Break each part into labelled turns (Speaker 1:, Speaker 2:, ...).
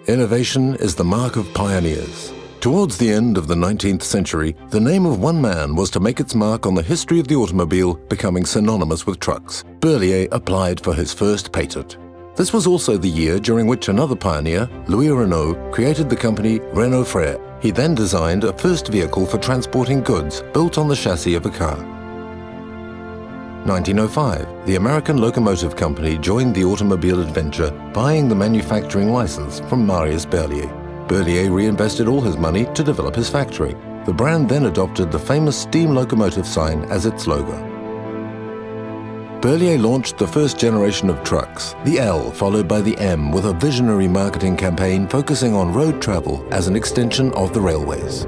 Speaker 1: Innovation is the mark of pioneers. Towards the end of the 19th century, the name of one man was to make its mark on the history of the automobile, becoming synonymous with trucks. Berliet applied for his first patent. This was also the year during which another pioneer, Louis Renault, created the company Renault Frères. He then designed a first vehicle for transporting goods built on the chassis of a car. 1905, the American Locomotive Company joined the automobile adventure, buying the manufacturing license from Marius Berliet. Berliet reinvested all his money to develop his factory. The brand then adopted the famous steam locomotive sign as its logo. Berliet launched the first generation of trucks, the L followed by the M, with a visionary marketing campaign focusing on road travel as an extension of the railways.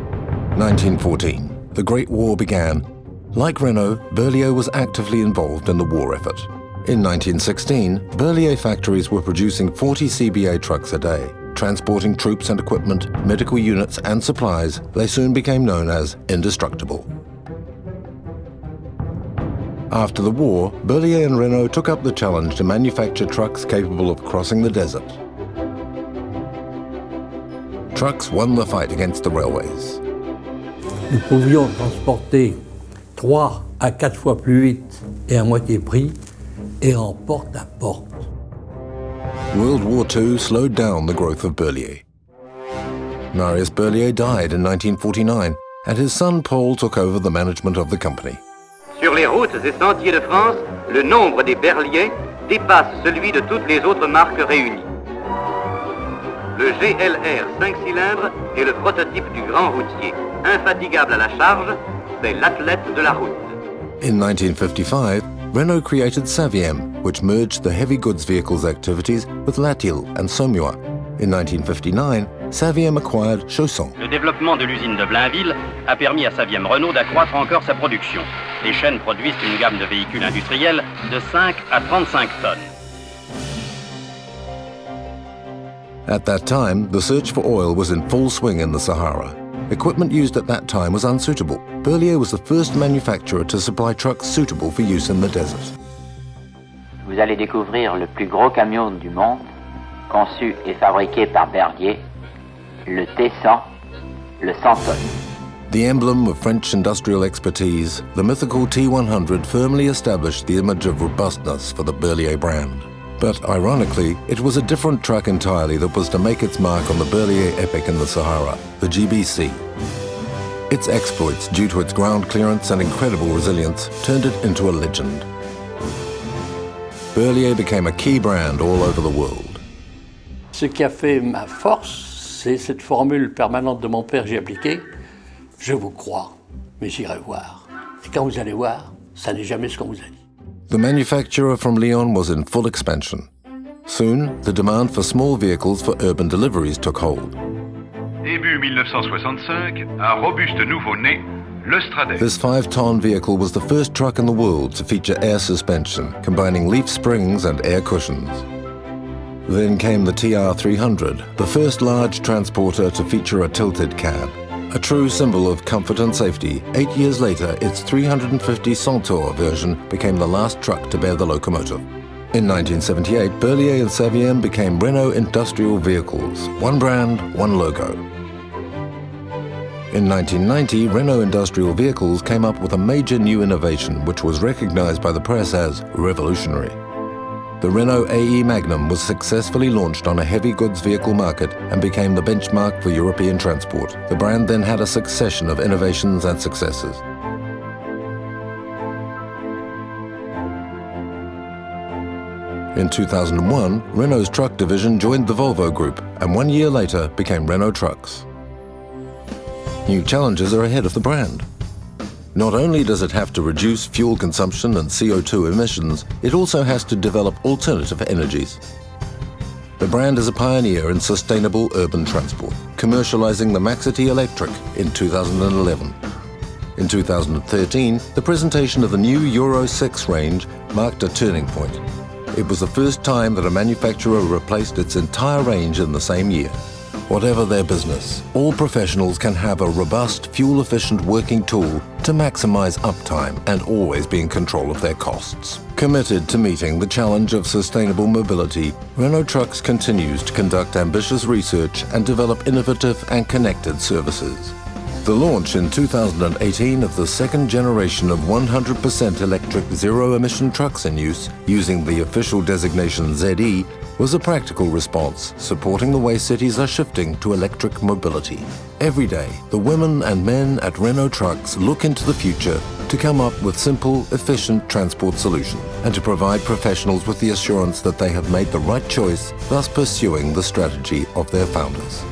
Speaker 1: 1914, the Great War began. Like Renault, Berliet was actively involved in the war effort. In 1916, Berliet factories were producing 40 CBA trucks a day. Transporting troops and equipment, medical units and supplies, they soon became known as indestructible. After the war, Berliet and Renault took up the challenge to manufacture trucks capable of crossing the desert. Trucks won the fight against the railways.
Speaker 2: Nous pouvions transporter 3 à 4 fois plus vite et à moitié prix et en porte à porte.
Speaker 1: World War II slowed down the growth of Berliet. Marius Berliet died in 1949, and his son Paul took over the management of the company.
Speaker 3: Sur les routes et sentiers de France, le nombre des Berliet dépasse celui de toutes les autres marques réunies. Le GLR 5 cylindres est le prototype du grand routier. Infatigable à la charge, c'est l'athlète de la route.
Speaker 1: In 1955, Renault created Saviem, which merged the heavy goods vehicles activities with Latil and Saumur. In 1959, Saviem acquired Chausson.
Speaker 4: Le développement de l'usine de Blainville a permis à Saviem Renault d'accroître encore sa production. Les chaînes produisent une gamme de véhicules industriels de 5 à 35 tonnes.
Speaker 1: At that time, the search for oil was in full swing in the Sahara. Equipment used at that time was unsuitable. Berliet was the first manufacturer to supply trucks suitable for use in the desert.
Speaker 5: Vous allez découvrir le plus gros camion du monde, conçu et fabriqué par Berliet, le T100, le 100 tonnes.
Speaker 1: The emblem of French industrial expertise, the mythical T100 firmly established the image of robustness for the Berliet brand. But ironically, it was a different truck entirely that was to make its mark on the Berliet epic in the Sahara, the GBC. Its exploits, due to its ground clearance and incredible resilience, turned it into a legend. Berliet became a key brand all over the world.
Speaker 2: Ce qui a fait ma force, c'est cette formule permanente de mon père que j'ai appliquée. Je vous crois, mais j'irai voir. Et quand vous allez voir, ça n'est jamais ce qu'on vous a dit.
Speaker 1: The manufacturer from Lyon was in full expansion. Soon, the demand for small vehicles for urban deliveries took hold.
Speaker 6: Début 1965, un robuste nouveau-né, le Stradale.
Speaker 1: This 5-ton vehicle was the first truck in the world to feature air suspension, combining leaf springs and air cushions. Then came the TR300, the first large transporter to feature a tilted cab. A true symbol of comfort and safety, 8 years later, its 350 Centaur version became the last truck to bear the locomotive. In 1978, Berliet and Saviem became Renault Industrial Vehicles, one brand, one logo. In 1990, Renault Industrial Vehicles came up with a major new innovation which was recognized by the press as revolutionary. The Renault AE Magnum was successfully launched on a heavy goods vehicle market and became the benchmark for European transport. The brand then had a succession of innovations and successes. In 2001, Renault's truck division joined the Volvo Group and 1 year later became Renault Trucks. New challenges are ahead of the brand. Not only does it have to reduce fuel consumption and CO2 emissions, it also has to develop alternative energies. The brand is a pioneer in sustainable urban transport, commercializing the Maxity Electric in 2011. In 2013, the presentation of the new Euro 6 range marked a turning point. It was the first time that a manufacturer replaced its entire range in the same year. Whatever their business, all professionals can have a robust, fuel-efficient working tool to maximize uptime and always be in control of their costs. Committed to meeting the challenge of sustainable mobility, Renault Trucks continues to conduct ambitious research and develop innovative and connected services. The launch in 2018 of the second generation of 100% electric zero-emission trucks in use, using the official designation ZE, was a practical response, supporting the way cities are shifting to electric mobility. Every day, the women and men at Renault Trucks look into the future to come up with simple, efficient transport solutions and to provide professionals with the assurance that they have made the right choice, thus pursuing the strategy of their founders.